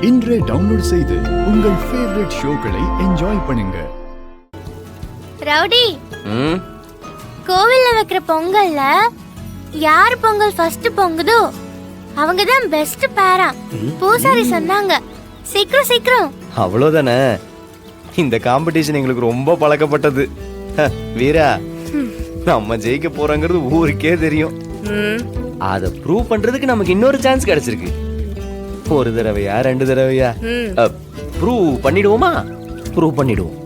இன்றே டவுன்லோட் செய்து உங்கள் ஃபேவரட் ஷோக்களை என்ஜாய் பண்ணுங்க. ரவுடி, கோவில்ல வைக்கிற பொங்கல்ல யார் பொங்கல் ஃபர்ஸ்ட் பொங்குதோ அவங்க தான் பெஸ்ட் பேரா. பூசாரி சொன்னாங்க. சீக்கிரம் சீக்கிரம். அவ்வளவுதானே. இந்த காம்படிஷன் எங்களுக்கு ரொம்ப பழக்கப்பட்டது. வீரா, நம்ம ஜெயிக்க போறோங்கிறது ஊருக்கே தெரியும். அத ப்ரூவ் பண்றதுக்கு நமக்கு இன்னொரு சான்ஸ் கிடைச்சிருக்கு. ஒரு தடவையா 2 தடவையா ப்ரூவ் பண்ணிடுவோமா? ப்ரூவ் பண்ணிடுவோம்.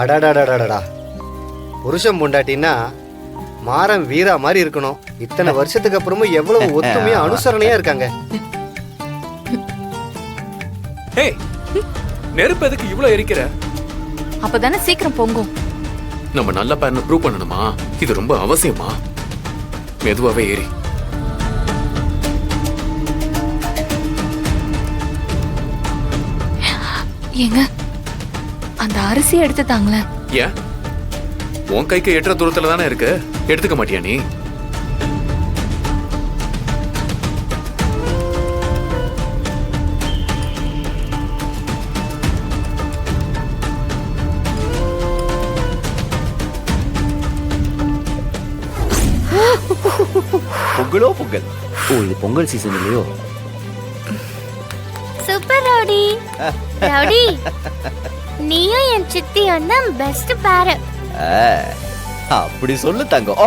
அடாடாடாடாடா, புருஷன் பொண்டாட்டின்னா மாறன் வீரா மாதிரி இருக்கணும். இத்தனை வருஷத்துக்கு அப்புறமும் எவ்வளவு ஒத்துமையா அனுசரணையா இருக்காங்க. நெருப்பு எதுக்கு இவ்வளவு எரிக்கிற? அப்பதானே சீக்கிரம் பொங்கும். நம்ம நல்ல பேர்னு ப்ரூவ் பண்ணணுமா? இது ரொம்ப அவசியமா? மெதுவாவே ஏறி. ஏங்க, அந்த அரிசி எடுத்து தாங்களேன். ஏன்? உன் கைக்கு எட்டுற தூரத்துல தானே இருக்கு, எடுத்துக்க மாட்டியா நீ? பொங்கலோ பொங்கல். ஓ, இது பொங்கல் சீசன் இல்லையோ? Super rowdy. ரவுடி, நீயும் என் சித்தியும் தான் பெஸ்ட் பேர். அப்படி சொல்லு தங்கம்.